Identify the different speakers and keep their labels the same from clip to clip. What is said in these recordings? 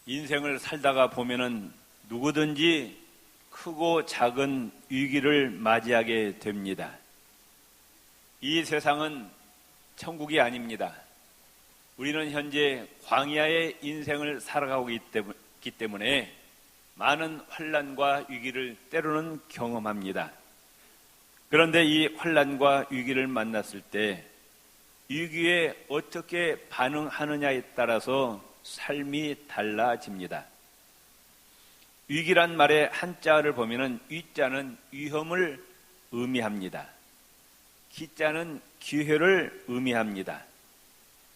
Speaker 1: 인생을 살다가 보면은 누구든지 크고 작은 위기를 맞이하게 됩니다. 이 세상은 천국이 아닙니다. 우리는 현재 광야의 인생을 살아가고 있기 때문에 많은 환난과 위기를 때로는 경험합니다. 그런데 이 환난과 위기를 만났을 때 위기에 어떻게 반응하느냐에 따라서 삶이 달라집니다. 위기란 말의 한자를 보면은 위자는 위험을 의미합니다. 기자는 기회를 의미합니다.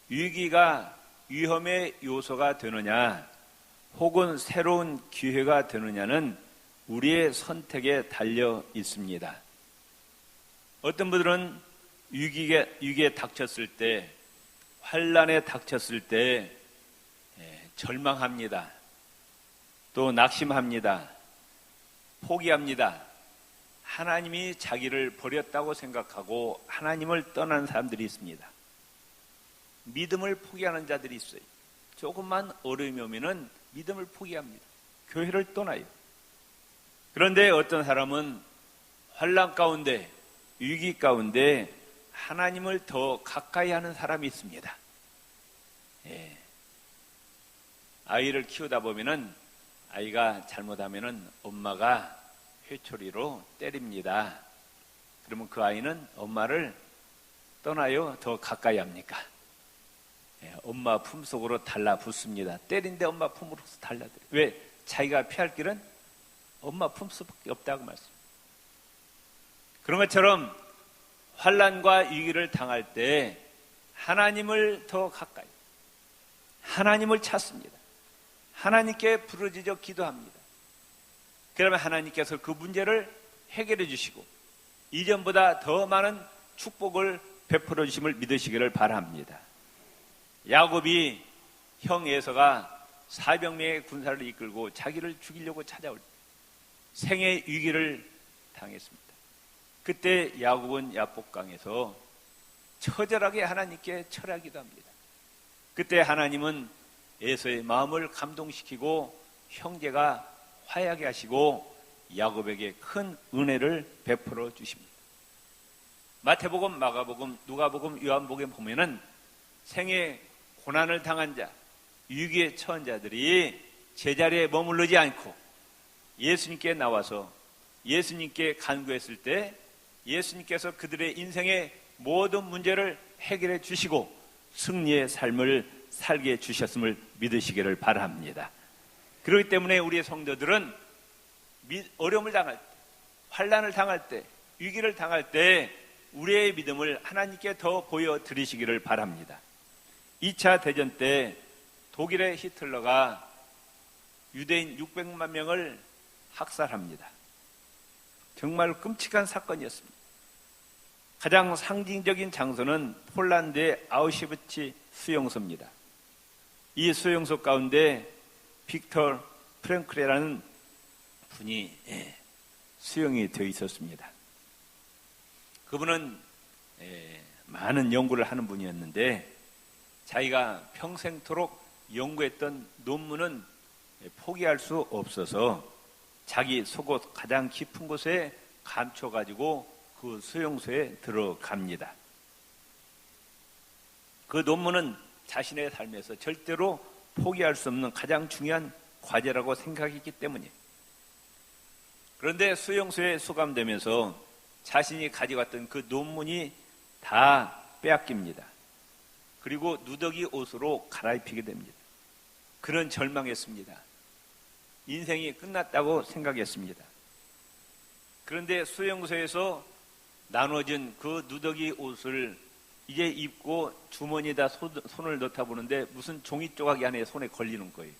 Speaker 1: 위기가 위험의 요소가 되느냐 혹은 새로운 기회가 되느냐는 우리의 선택에 달려 있습니다. 어떤 분들은 위기에 닥쳤을 때, 환난에 닥쳤을 때 절망합니다. 또 낙심합니다. 포기합니다. 하나님이 자기를 버렸다고 생각하고 하나님을 떠난 사람들이 있습니다. 믿음을 포기하는 자들이 있어요. 조금만 어려움이 오면은 믿음을 포기합니다. 교회를 떠나요. 그런데 어떤 사람은 환난 가운데, 위기 가운데 하나님을 더 가까이 하는 사람이 있습니다. 아이를 키우다 보면은 아이가 잘못하면은 엄마가 회초리로 때립니다. 그러면 그 아이는 엄마를 떠나요? 더 가까이 합니까? 엄마 품속으로 달라붙습니다. 때린데 엄마 품으로서 달라들어요. 왜? 자기가 피할 길은 엄마 품속밖에 없다고 말씀합니다. 그런 것처럼 환난과 위기를 당할 때 하나님을 더 가까이, 하나님을 찾습니다. 하나님께 부르짖어 기도합니다. 그러면 하나님께서 그 문제를 해결해 주시고 이전보다 더 많은 축복을 베풀어 주심을 믿으시기를 바랍니다. 야곱이 형 에서가 400명의 군사를 이끌고 자기를 죽이려고 찾아올 때 생의 위기를 당했습니다. 그때 야곱은 야복강에서 처절하게 하나님께 철하기도 합니다. 그때 하나님은 에서의 마음을 감동시키고 형제가 화해하게 하시고 야곱에게 큰 은혜를 베풀어 주십니다. 마태복음, 마가복음, 누가복음, 요한복음에 보면은 생애 고난을 당한 자, 위기에 처한 자들이 제자리에 머무르지 않고 예수님께 나와서 예수님께 간구했을 때 예수님께서 그들의 인생의 모든 문제를 해결해 주시고 승리의 삶을 살게 해주셨음을 믿으시기를 바랍니다. 그렇기 때문에 우리의 성도들은 어려움을 당할 때, 환난을 당할 때, 위기를 당할 때 우리의 믿음을 하나님께 더 보여드리시기를 바랍니다. 2차 대전 때 독일의 히틀러가 유대인 600만 명을 학살합니다. 정말 끔찍한 사건이었습니다. 가장 상징적인 장소는 폴란드의 아우슈비츠 수용소입니다. 이 수용소 가운데 빅터 프랭클이라는 분이 수용이 되어 있었습니다. 그분은 많은 연구를 하는 분이었는데 자기가 평생토록 연구했던 논문은 포기할 수 없어서 자기 속옷 가장 깊은 곳에 감춰가지고 그 수용소에 들어갑니다. 그 논문은 자신의 삶에서 절대로 포기할 수 없는 가장 중요한 과제라고 생각했기 때문이에요. 그런데 수용소에 수감되면서 자신이 가져갔던 그 논문이 다 빼앗깁니다. 그리고 누더기 옷으로 갈아입히게 됩니다. 그런 절망했습니다. 인생이 끝났다고 생각했습니다. 그런데 수용소에서 나눠진 그 누더기 옷을 이제 입고 주머니에다 손을 넣다 보는데 무슨 종이 조각이 안에 손에 걸리는 거예요.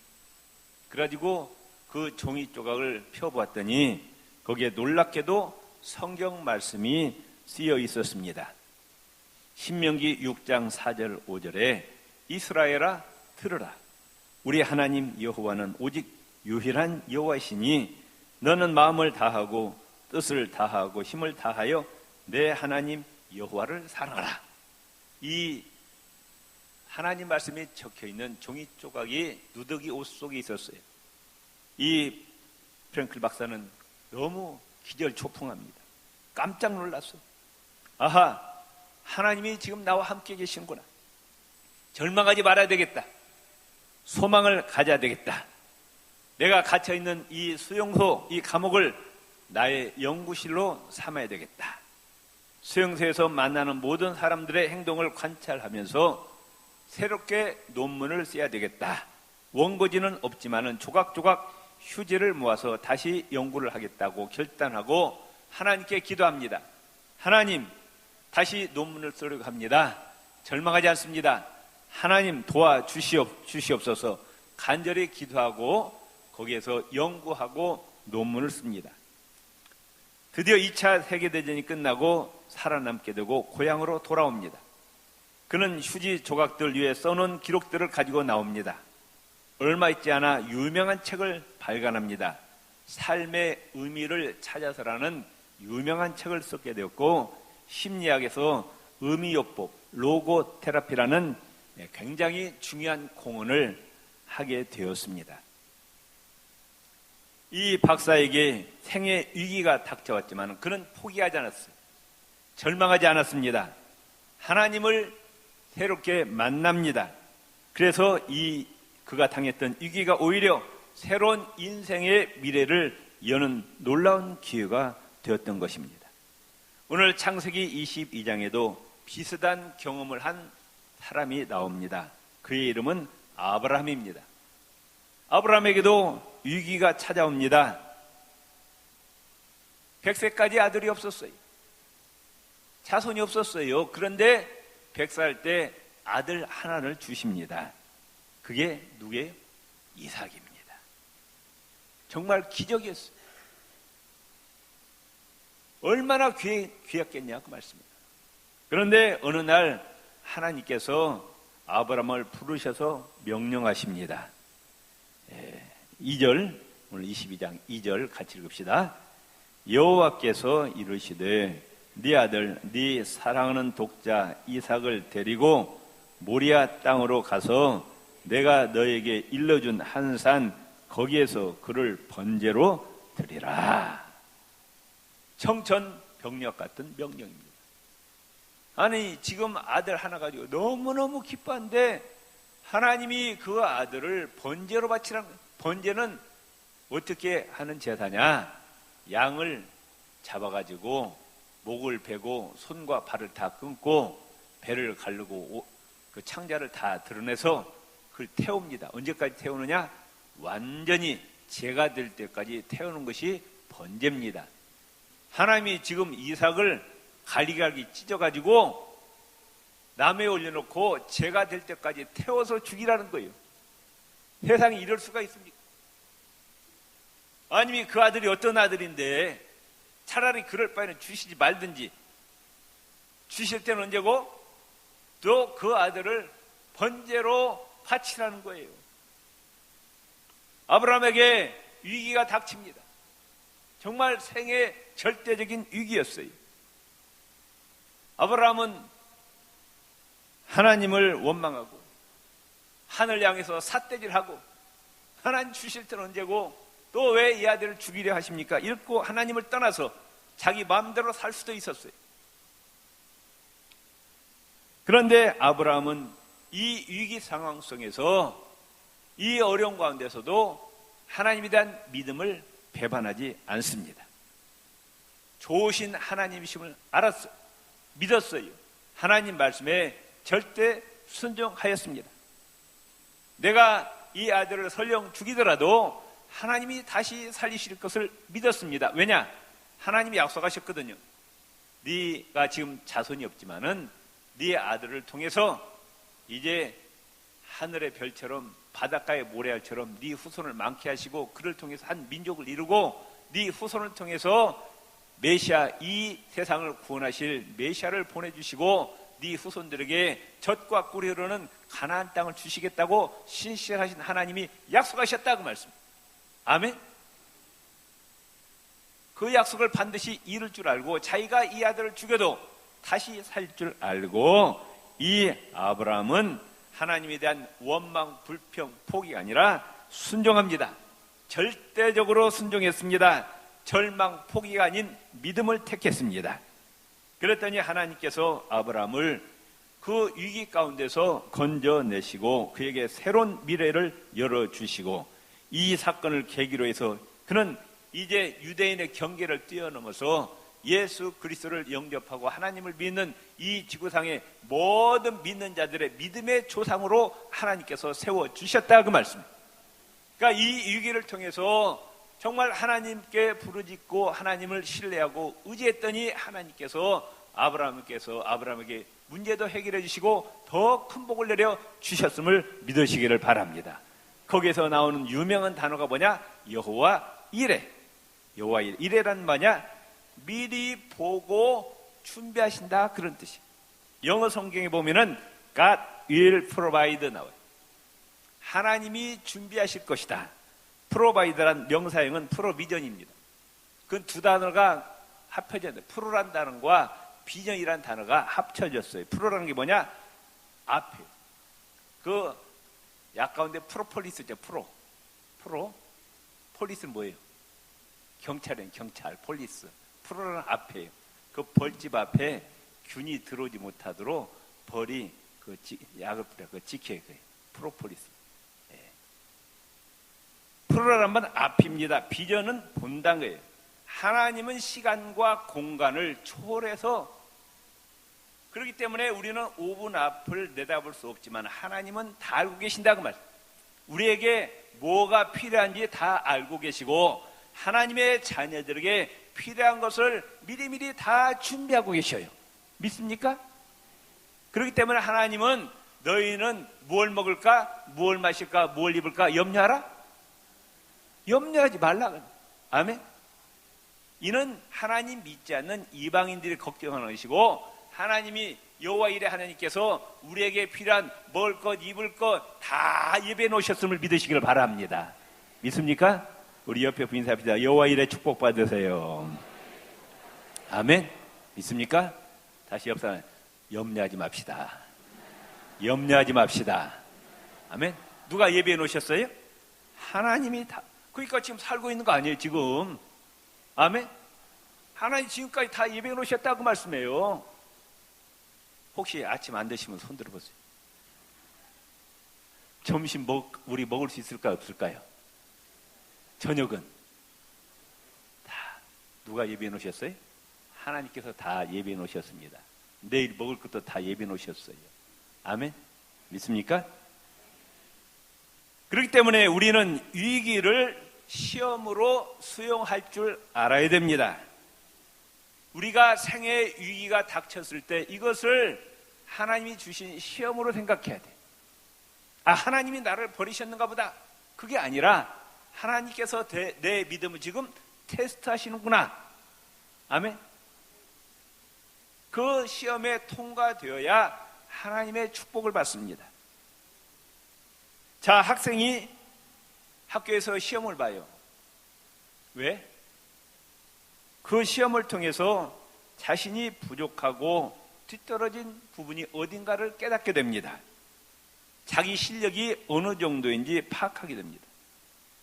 Speaker 1: 그래가지고 그 종이 조각을 펴보았더니 거기에 놀랍게도 성경 말씀이 쓰여 있었습니다. 신명기 6장 4절 5절에 이스라엘아 들으라. 우리 하나님 여호와는 오직 유일한 여호와시니 너는 마음을 다하고 뜻을 다하고 힘을 다하여 내 하나님 여호와를 사랑하라. 이 하나님 말씀이 적혀있는 종이 조각이 누더기 옷 속에 있었어요. 이 프랭클 박사는 너무 기절초풍합니다. 깜짝 놀랐어요. 아하, 하나님이 지금 나와 함께 계시는구나. 절망하지 말아야 되겠다. 소망을 가져야 되겠다. 내가 갇혀있는 이 수용소, 이 감옥을 나의 연구실로 삼아야 되겠다. 수용소에서 만나는 모든 사람들의 행동을 관찰하면서 새롭게 논문을 써야 되겠다. 원고지는 없지만은 조각조각 휴지를 모아서 다시 연구를 하겠다고 결단하고 하나님께 기도합니다. 하나님, 다시 논문을 쓰려고 합니다. 절망하지 않습니다. 하나님 도와주시옵소서. 간절히 기도하고 거기에서 연구하고 논문을 씁니다. 드디어 2차 세계대전이 끝나고 살아남게 되고 고향으로 돌아옵니다. 그는 휴지 조각들 위에 써놓은 기록들을 가지고 나옵니다. 얼마 있지 않아 유명한 책을 발간합니다. 삶의 의미를 찾아서라는 유명한 책을 쓰게 되었고, 심리학에서 의미요법, 로고테라피라는 굉장히 중요한 공헌을 하게 되었습니다. 이 박사에게 생의 위기가 닥쳐왔지만 그는 포기하지 않았어요. 절망하지 않았습니다. 하나님을 새롭게 만납니다. 그래서 그가 당했던 위기가 오히려 새로운 인생의 미래를 여는 놀라운 기회가 되었던 것입니다. 오늘 창세기 22장에도 비슷한 경험을 한 사람이 나옵니다. 그의 이름은 아브라함입니다. 아브라함에게도 위기가 찾아옵니다. 100세까지 아들이 없었어요. 자손이 없었어요. 그런데 100살 때 아들 하나를 주십니다. 그게 누구예요? 이삭입니다. 정말 기적이었어요. 얼마나 귀했겠냐 그 말씀입니다. 그런데 어느 날 하나님께서 아브라함을 부르셔서 명령하십니다. 2절, 오늘 22장 2절 같이 읽읍시다. 여호와께서 이르시되 네 아들 네 사랑하는 독자 이삭을 데리고 모리아 땅으로 가서 내가 너에게 일러준 한 산 거기에서 그를 번제로 드리라. 청천벽력 같은 명령입니다. 아니 지금 아들 하나 가지고 너무너무 기뻐한데 하나님이 그 아들을 번제로 바치라는 거예요. 번제는 어떻게 하는 제사냐? 양을 잡아가지고 목을 베고 손과 발을 다 끊고 배를 가르고 그 창자를 다 드러내서 그걸 태웁니다. 언제까지 태우느냐? 완전히 제가 될 때까지 태우는 것이 번제입니다. 하나님이 지금 이삭을 갈기갈기 찢어가지고 나무에 올려놓고 제가 될 때까지 태워서 죽이라는 거예요. 세상에 이럴 수가 있습니까? 아니면 그 아들이 어떤 아들인데 차라리 그럴 바에는 주시지 말든지, 주실 때는 언제고 또 그 아들을 번제로 바치라는 거예요. 아브라함에게 위기가 닥칩니다. 정말 생애 절대적인 위기였어요. 아브라함은 하나님을 원망하고 하늘 향해서 삿대질하고 하나님 주실 때는 언제고 또 왜 이 아들을 죽이려 하십니까? 이렇게 하나님을 떠나서 자기 마음대로 살 수도 있었어요. 그런데 아브라함은 이 위기 상황 속에서 이 어려운 가운데서도 하나님에 대한 믿음을 배반하지 않습니다. 좋으신 하나님이심을 알았어요. 믿었어요. 하나님 말씀에 절대 순종하였습니다. 내가 이 아들을 설령 죽이더라도 하나님이 다시 살리실 것을 믿었습니다. 왜냐? 하나님이 약속하셨거든요. 네가 지금 자손이 없지만은 네 아들을 통해서 이제 하늘의 별처럼 바닷가의 모래알처럼 네 후손을 많게 하시고 그를 통해서 한 민족을 이루고 네 후손을 통해서 메시아, 이 세상을 구원하실 메시아를 보내주시고 네 후손들에게 젖과 꿀이 흐르는 가나안 땅을 주시겠다고 신실하신 하나님이 약속하셨다 그 말씀. 아멘. 그 약속을 반드시 이룰 줄 알고 자기가 이 아들을 죽여도 다시 살 줄 알고 이 아브라함은 하나님에 대한 원망, 불평, 포기가 아니라 순종합니다. 절대적으로 순종했습니다. 절망, 포기가 아닌 믿음을 택했습니다. 그랬더니 하나님께서 아브라함을 그 위기 가운데서 건져내시고 그에게 새로운 미래를 열어주시고, 이 사건을 계기로 해서 그는 이제 유대인의 경계를 뛰어넘어서 예수 그리스도를 영접하고 하나님을 믿는 이 지구상의 모든 믿는 자들의 믿음의 조상으로 하나님께서 세워주셨다, 그 말씀입니다. 그러니까 이 위기를 통해서 정말 하나님께 부르짖고 하나님을 신뢰하고 의지했더니 하나님께서 아브라함에게 문제도 해결해 주시고 더 큰 복을 내려 주셨음을 믿으시기를 바랍니다. 거기에서 나오는 유명한 단어가 뭐냐? 여호와 이레. 여호와 이레. 이레란 뭐냐? 미리 보고 준비하신다, 그런 뜻이에요. 영어 성경에 보면은 God will provide 나와요. 하나님이 준비하실 것이다. provide란 명사형은 provision입니다. 그 두 단어가 합쳐졌는데, 프로란 단어와 비전이란 단어가 합쳐졌어요. 프로라는 게 뭐냐? 앞에 그 약가운데 프로폴리스죠. 프로 폴리스는 뭐예요? 경찰이에요. 경찰. 폴리스. 프로는 앞에요. 그 벌집 앞에 균이 들어오지 못하도록 벌이 그 약을 뿌려 그 지켜요. 프로폴리스. 예. 프로라는 건 앞입니다. 비전은 본다는 거예요. 하나님은 시간과 공간을 초월해서, 그렇기 때문에 우리는 5분 앞을 내다볼 수 없지만 하나님은 다 알고 계신다고 말이에요. 우리에게 뭐가 필요한지 다 알고 계시고 하나님의 자녀들에게 필요한 것을 미리미리 다 준비하고 계셔요. 믿습니까? 그렇기 때문에 하나님은 너희는 무엇을 먹을까? 무엇을 마실까? 무엇을 입을까? 염려하라? 염려하지 말라. 아멘? 이는 하나님 믿지 않는 이방인들이 걱정하는 것이고, 하나님이 여호와 이레 하나님께서 우리에게 필요한 먹을 것, 입을 것 다 예배해 놓으셨음을 믿으시기를 바랍니다. 믿습니까? 우리 옆에 부인 사합시다. 여호와 이레 축복 받으세요. 아멘. 믿습니까? 다시 옆 사람, 염려하지 맙시다. 염려하지 맙시다. 아멘. 누가 예배해 놓으셨어요? 하나님이 다. 그러니까 지금 살고 있는 거 아니에요, 지금. 아멘. 하나님 지금까지 다 예배해 놓으셨다고 말씀해요. 혹시 아침 안 드시면 손 들어보세요. 점심 우리 먹을 수 있을까요, 없을까요? 저녁은 다 누가 예배해 놓으셨어요? 하나님께서 다 예배해 놓으셨습니다. 내일 먹을 것도 다 예배해 놓으셨어요. 아멘. 믿습니까? 그렇기 때문에 우리는 위기를 시험으로 수용할 줄 알아야 됩니다. 우리가 생애 위기가 닥쳤을 때 이것을 하나님이 주신 시험으로 생각해야 돼. 하나님이 나를 버리셨는가 보다. 그게 아니라 하나님께서 내 믿음을 지금 테스트 하시는구나. 아멘. 그 시험에 통과되어야 하나님의 축복을 받습니다. 자, 학생이 학교에서 시험을 봐요. 왜? 그 시험을 통해서 자신이 부족하고 뒤떨어진 부분이 어딘가를 깨닫게 됩니다. 자기 실력이 어느 정도인지 파악하게 됩니다.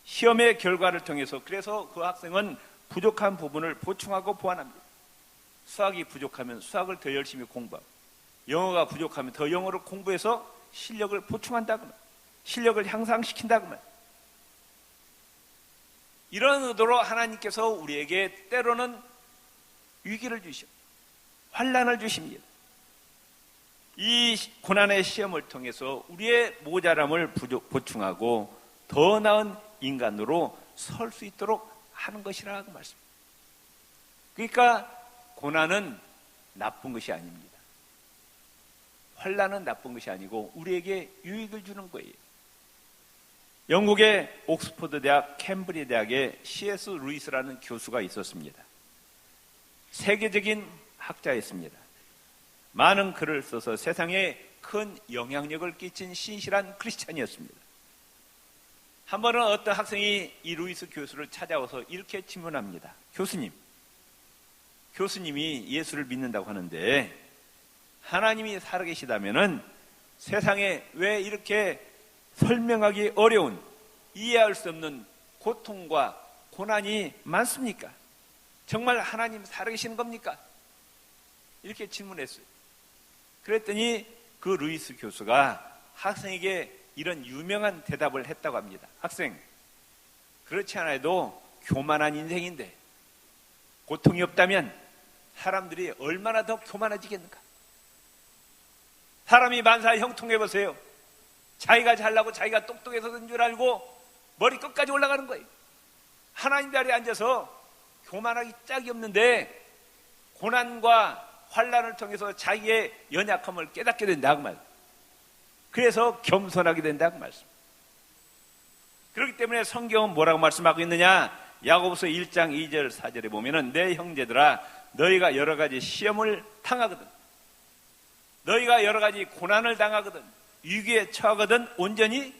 Speaker 1: 시험의 결과를 통해서, 그래서 그 학생은 부족한 부분을 보충하고 보완합니다. 수학이 부족하면 수학을 더 열심히 공부하고, 영어가 부족하면 더 영어를 공부해서 실력을 보충한다고 말이에요. 실력을 향상시킨다고 말이에요. 이런 의도로 하나님께서 우리에게 때로는 위기를 주시고 환난을 주십니다. 이 고난의 시험을 통해서 우리의 모자람을 보충하고 더 나은 인간으로 설 수 있도록 하는 것이라고 말씀합니다. 그러니까 고난은 나쁜 것이 아닙니다. 환난은 나쁜 것이 아니고 우리에게 유익을 주는 거예요. 영국의 옥스퍼드 대학, 캠브리 대학에 C.S. 루이스라는 교수가 있었습니다. 세계적인 학자였습니다. 많은 글을 써서 세상에 큰 영향력을 끼친 신실한 크리스찬이었습니다. 한 번은 어떤 학생이 이 루이스 교수를 찾아와서 이렇게 질문합니다. 교수님이 예수를 믿는다고 하는데 하나님이 살아계시다면은 세상에 왜 이렇게 설명하기 어려운, 이해할 수 없는 고통과 고난이 많습니까? 정말 하나님 살아계시는 겁니까? 이렇게 질문했어요. 그랬더니 그 루이스 교수가 학생에게 이런 유명한 대답을 했다고 합니다. 학생, 그렇지 않아도 교만한 인생인데 고통이 없다면 사람들이 얼마나 더 교만해지겠는가? 사람이 만사 형통해보세요. 자기가 잘나고 자기가 똑똑해서 된 줄 알고 머리 끝까지 올라가는 거예요. 하나님 자리에 앉아서 교만하기 짝이 없는데 고난과 환난을 통해서 자기의 연약함을 깨닫게 된다 그 말. 그래서 겸손하게 된다 그 말씀. 그렇기 때문에 성경은 뭐라고 말씀하고 있느냐? 야고보서 1장 2절 4절에 보면은 내 형제들아 너희가 여러 가지 시험을 당하거든, 너희가 여러 가지 고난을 당하거든, 위기에 처하거든 온전히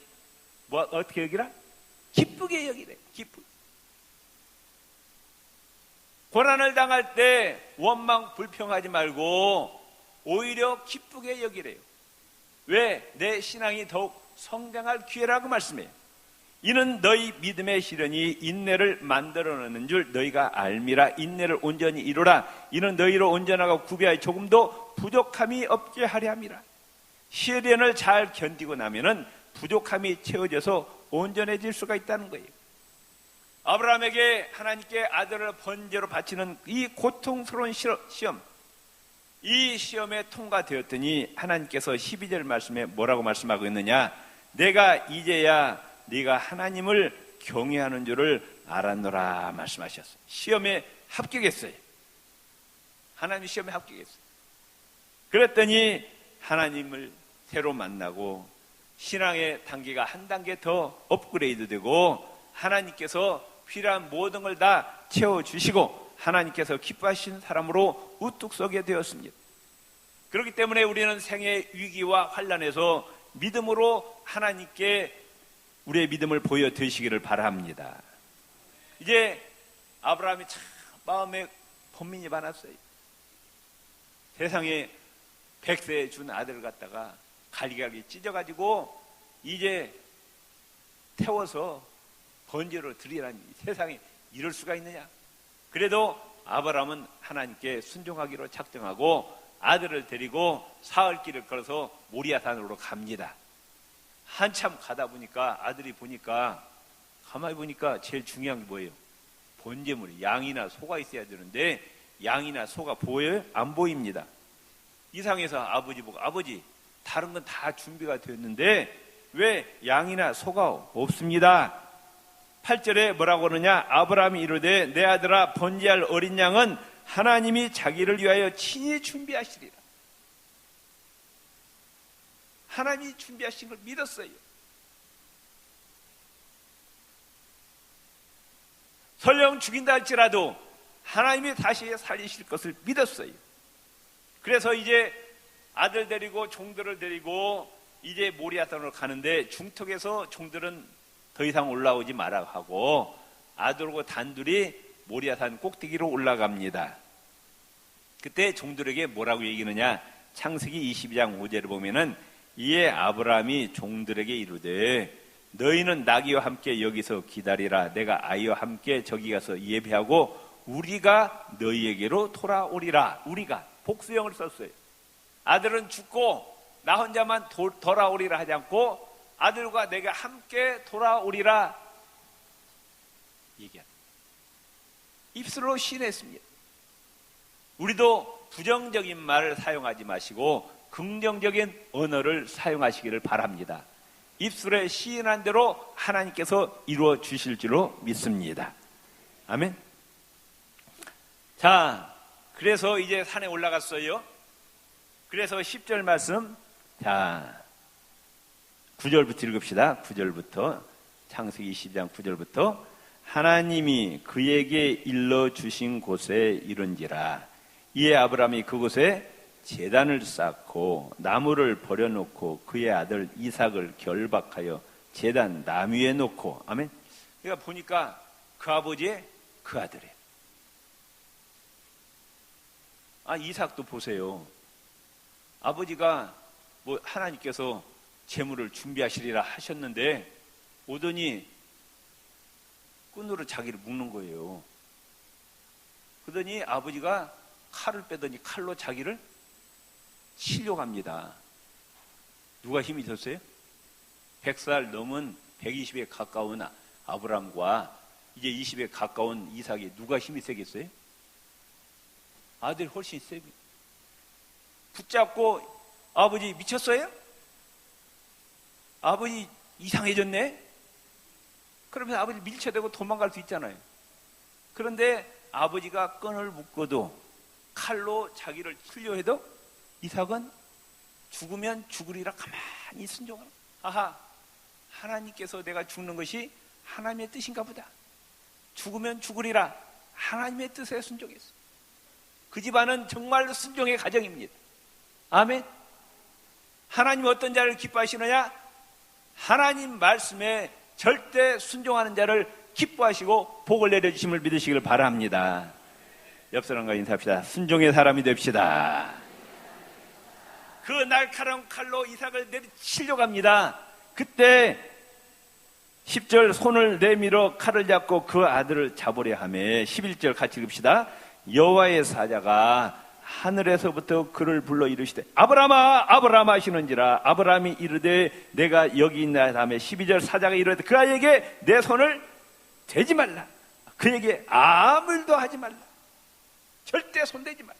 Speaker 1: 어떻게 여기라? 기쁘게 여기래. 기쁘게. 고난을 당할 때 원망 불평하지 말고 오히려 기쁘게 여기래요. 왜? 내 신앙이 더욱 성장할 기회라고 말씀해요. 이는 너희 믿음의 시련이 인내를 만들어내는 줄 너희가 알미라. 인내를 온전히 이루라. 이는 너희로 온전하고 구비하여 조금도 부족함이 없게 하려 함이라. 시련을 잘 견디고 나면은 부족함이 채워져서 온전해질 수가 있다는 거예요. 아브라함에게 하나님께 아들을 번제로 바치는 이 고통스러운 시험, 이 시험에 통과되었더니 하나님께서 12절 말씀에 뭐라고 말씀하고 있느냐? 내가 이제야 네가 하나님을 경외하는 줄을 알았노라 말씀하셨어요. 시험에 합격했어요. 하나님 시험에 합격했어요. 그랬더니 하나님을 새로 만나고 신앙의 단계가 한 단계 더 업그레이드 되고 하나님께서 필요한 모든 걸 다 채워주시고 하나님께서 기뻐하신 사람으로 우뚝 서게 되었습니다. 그렇기 때문에 우리는 생의 위기와 환난에서 믿음으로 하나님께 우리의 믿음을 보여드리시기를 바랍니다. 이제 아브라함이 참 마음에 번민이 많았어요. 세상에 100세에 준 아들을 갖다가 갈기갈기 찢어가지고 이제 태워서 번제로 드리라니, 세상에 이럴 수가 있느냐? 그래도 아브라함은 하나님께 순종하기로 작정하고 아들을 데리고 사흘길을 걸어서 모리아산으로 갑니다. 한참 가다 보니까 아들이 보니까, 가만히 보니까 제일 중요한 게 뭐예요? 번제물이 양이나 소가 있어야 되는데 양이나 소가 보여요? 안 보입니다. 이상해서 아버지 보고, 아버지 다른 건 다 준비가 되었는데 왜 양이나 소가 없습니다. 8절에 뭐라고 하느냐? 아브라함이 이르되 내 아들아 번제할 어린 양은 하나님이 자기를 위하여 친히 준비하시리라. 하나님이 준비하신 걸 믿었어요. 설령 죽인다 할지라도 하나님이 다시 살리실 것을 믿었어요. 그래서 이제 아들 데리고 종들을 데리고 이제 모리아산으로 가는데 중턱에서 종들은 더 이상 올라오지 말라고 하고 아들하고 단둘이 모리아산 꼭대기로 올라갑니다. 그때 종들에게 뭐라고 얘기하느냐? 창세기 22장 5절을 보면은 이에 아브라함이 종들에게 이르되 너희는 나귀와 함께 여기서 기다리라. 내가 아이와 함께 저기 가서 예배하고 우리가 너희에게로 돌아오리라. 우리가 복수형을 썼어요. 아들은 죽고 나 혼자만 돌아오리라 하지 않고 아들과 내가 함께 돌아오리라 얘기합니다. 입술로 시인했습니다. 우리도 부정적인 말을 사용하지 마시고 긍정적인 언어를 사용하시기를 바랍니다. 입술에 시인한 대로 하나님께서 이루어 주실 줄로 믿습니다. 아멘. 자, 그래서 이제 산에 올라갔어요. 그래서 10절 말씀, 자 9절부터 읽읍시다. 9절부터, 창세기 22장 9절부터 하나님이 그에게 일러주신 곳에 이른지라. 이에 아브라함이 그곳에 제단을 쌓고 나무를 버려놓고 그의 아들 이삭을 결박하여 제단 나무 위에 놓고. 아멘. 그러니까 보니까 그 아버지의 그 아들이에요. 이삭도 보세요. 아버지가 뭐 하나님께서 재물을 준비하시리라 하셨는데 오더니 끈으로 자기를 묶는 거예요. 그러더니 아버지가 칼을 빼더니 칼로 자기를 치려고 합니다. 누가 힘이 졌어요? 100살 넘은 120에 가까운 아브람과 이제 20에 가까운 이삭이 누가 힘이 세겠어요? 아들이 훨씬 세고 붙잡고 아버지 미쳤어요? 아버지 이상해졌네? 그러면 아버지 밀쳐대고 도망갈 수 있잖아요. 그런데 아버지가 끈을 묶어도 칼로 자기를 치려 해도 이삭은 죽으면 죽으리라 가만히 순종하라. 아하, 하나님께서 내가 죽는 것이 하나님의 뜻인가 보다. 죽으면 죽으리라 하나님의 뜻에 순종했어. 그 집안은 정말로 순종의 가정입니다. 아멘. 하나님 어떤 자를 기뻐하시느냐? 하나님 말씀에 절대 순종하는 자를 기뻐하시고 복을 내려주심을 믿으시길 바랍니다. 옆 사람과 인사합시다. 순종의 사람이 됩시다. 그 날카로운 칼로 이삭을 내리치려고 합니다. 그때 10절 손을 내밀어 칼을 잡고 그 아들을 잡으려 하며 11절 같이 읽읍시다. 여호와의 사자가 하늘에서부터 그를 불러 이르시되 아브라함아 아브라함아 하시는지라. 아브라함이 이르되 내가 여기 있나 하며 12절 사자가 이르되 그 아이에게 내 손을 대지 말라. 그에게 아무 일도 하지 말라. 절대 손대지 말라.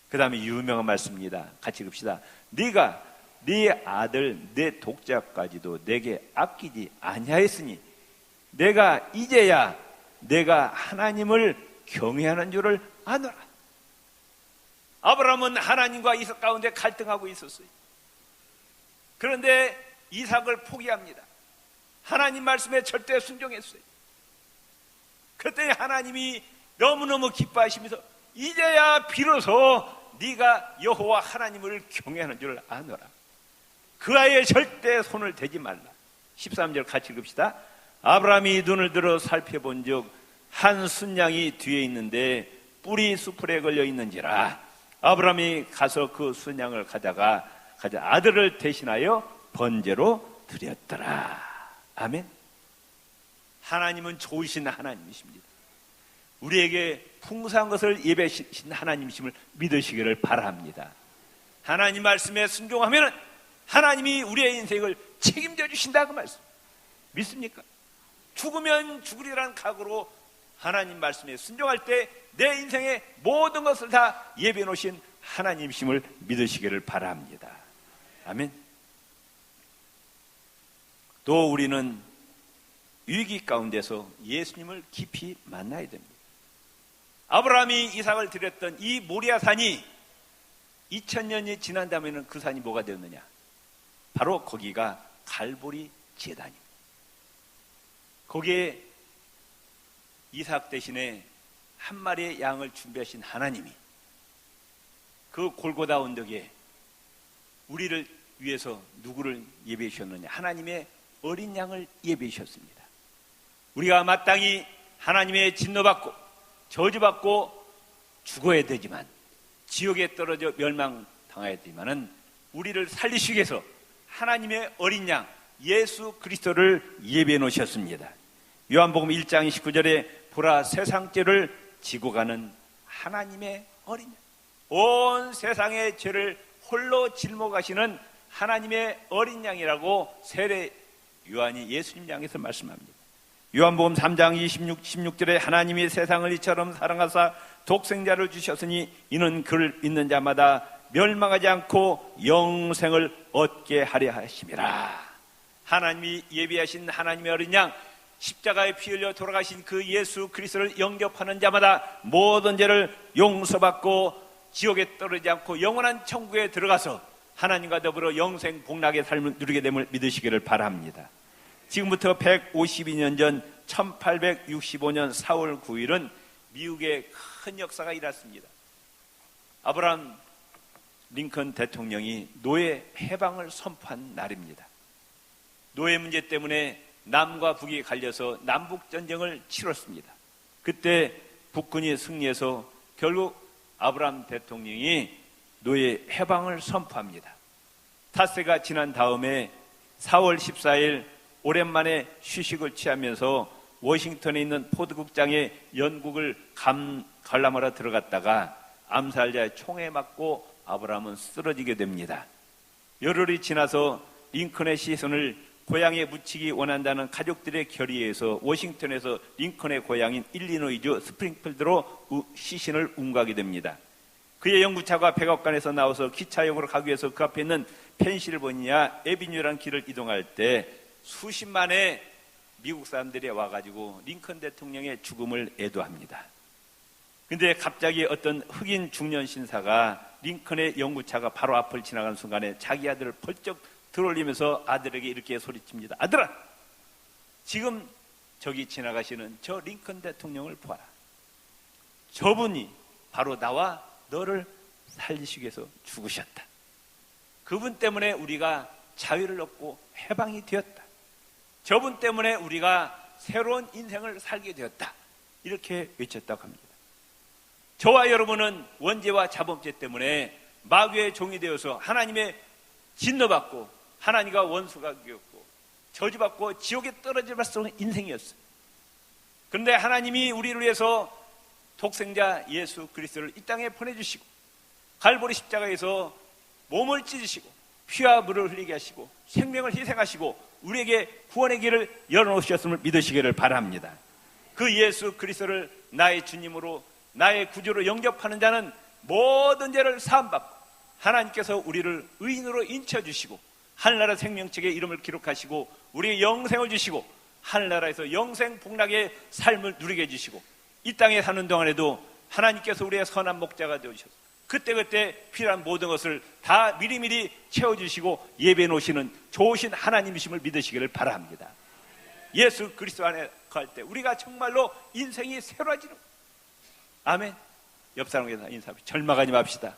Speaker 1: 그 다음에 유명한 말씀입니다. 같이 읽읍시다. 네가 네 아들 내 독자까지도 내게 아끼지 아니하였으니 내가 이제야 내가 하나님을 경외하는 줄을 아노라. 아브라함은 하나님과 이삭 가운데 갈등하고 있었어요. 그런데 이삭을 포기합니다. 하나님 말씀에 절대 순종했어요. 그때 하나님이 너무너무 기뻐하시면서 이제야 비로소 네가 여호와 하나님을 경외하는 줄 아노라. 그 아이의 절대 손을 대지 말라. 13절 같이 읽읍시다. 아브라함이 눈을 들어 살펴본 적 한 순양이 뒤에 있는데 뿔이 수풀에 걸려 있는지라. 아브라함이 가서 그 순양을 가져가 아들을 대신하여 번제로 드렸더라. 아멘. 하나님은 좋으신 하나님이십니다. 우리에게 풍성한 것을 예배하신 하나님이심을 믿으시기를 바랍니다. 하나님 말씀에 순종하면 하나님이 우리의 인생을 책임져 주신다 그 말씀 믿습니까? 죽으면 죽으리라는 각오로 하나님 말씀에 순종할 때 내 인생의 모든 것을 다 예배해 놓으신 하나님이심을 믿으시기를 바랍니다. 아멘. 또 우리는 위기 가운데서 예수님을 깊이 만나야 됩니다. 아브라함이 이삭을 드렸던 이 모리아산이 2000년이 지난다면 그 산이 뭐가 되었느냐? 바로 거기가 갈보리 제단입니다. 거기에 이삭 대신에 한 마리의 양을 준비하신 하나님이 그 골고다 언덕에 우리를 위해서 누구를 예배해 주셨느냐? 하나님의 어린 양을 예배해 주셨습니다. 우리가 마땅히 하나님의 진노받고 저주받고 죽어야 되지만 지옥에 떨어져 멸망당해야 되지만은 우리를 살리시기 위해서 하나님의 어린 양 예수 그리스도를 예배해 놓으셨습니다. 요한복음 1장 19절에 보라 세상 죄를 지고 가는 하나님의 어린 양, 온 세상의 죄를 홀로 짊어가시는 하나님의 어린 양이라고 세례 요한이 예수님 향해서 말씀합니다. 요한복음 3장 16절에 하나님이 세상을 이처럼 사랑하사 독생자를 주셨으니 이는 그를 믿는 자마다 멸망하지 않고 영생을 얻게 하려 하심이라. 하나님이 예비하신 하나님의 어린 양 십자가에 피 흘려 돌아가신 그 예수 그리스도를 영접하는 자마다 모든 죄를 용서받고 지옥에 떨어지지 않고 영원한 천국에 들어가서 하나님과 더불어 영생 복락의 삶을 누리게 됨을 믿으시기를 바랍니다. 지금부터 152년 전 1865년 4월 9일은 미국의 큰 역사가 일어났습니다. 아브라함 링컨 대통령이 노예 해방을 선포한 날입니다. 노예 문제 때문에 남과 북이 갈려서 남북전쟁을 치렀습니다. 그때 북군이 승리해서 결국 아브라함 대통령이 노예 해방을 선포합니다. 닷새가 지난 다음에 4월 14일 오랜만에 휴식을 취하면서 워싱턴에 있는 포드극장에 연극을 관람하러 들어갔다가 암살자의 총에 맞고 아브라함은 쓰러지게 됩니다. 열흘이 지나서 링컨의 시선을 고향에 묻히기 원한다는 가족들의 결의에서 워싱턴에서 링컨의 고향인 일리노이주 스프링필드로 시신을 운가게 됩니다. 그의 연구차가 백악관에서 나와서 기차역으로 가기 위해서 그 앞에 있는 펜실베니아 애비뉴라는 길을 이동할 때 수십만의 미국 사람들이 와가지고 링컨 대통령의 죽음을 애도합니다. 근데 갑자기 어떤 흑인 중년 신사가 링컨의 연구차가 바로 앞을 지나가는 순간에 자기 아들을 벌쩍 들어올리면서 아들에게 이렇게 소리칩니다. 아들아, 지금 저기 지나가시는 저 링컨 대통령을 보아라. 저분이 바로 나와 너를 살리시기 위해서 죽으셨다. 그분 때문에 우리가 자유를 얻고 해방이 되었다. 저분 때문에 우리가 새로운 인생을 살게 되었다. 이렇게 외쳤다고 합니다. 저와 여러분은 원죄와 자범죄 때문에 마귀의 종이 되어서 하나님의 진노받고 하나님과 원수가 되었고 저주받고 지옥에 떨어질 수 없는 인생이었어요. 그런데 하나님이 우리를 위해서 독생자 예수 그리스도를 이 땅에 보내주시고 갈보리 십자가에서 몸을 찢으시고 피와 물을 흘리게 하시고 생명을 희생하시고 우리에게 구원의 길을 열어놓으셨음을 믿으시기를 바랍니다. 그 예수 그리스도를 나의 주님으로 나의 구주로 영접하는 자는 모든 죄를 사함받고 하나님께서 우리를 의인으로 인쳐주시고 하늘나라 생명책에 이름을 기록하시고 우리의 영생을 주시고 하늘나라에서 영생 복락의 삶을 누리게 해주시고 이 땅에 사는 동안에도 하나님께서 우리의 선한 목자가 되어주셔서 그때그때 필요한 모든 것을 다 미리미리 채워주시고 예배해 놓으시는 좋으신 하나님이심을 믿으시기를 바랍니다. 예수 그리스도 안에 갈 때 우리가 정말로 인생이 새로워지는 아멘. 옆 사람에게 인사합니다. 절망하지 맙시다.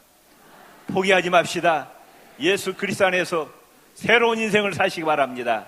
Speaker 1: 포기하지 맙시다. 예수 그리스도 안에서 새로운 인생을 사시기 바랍니다.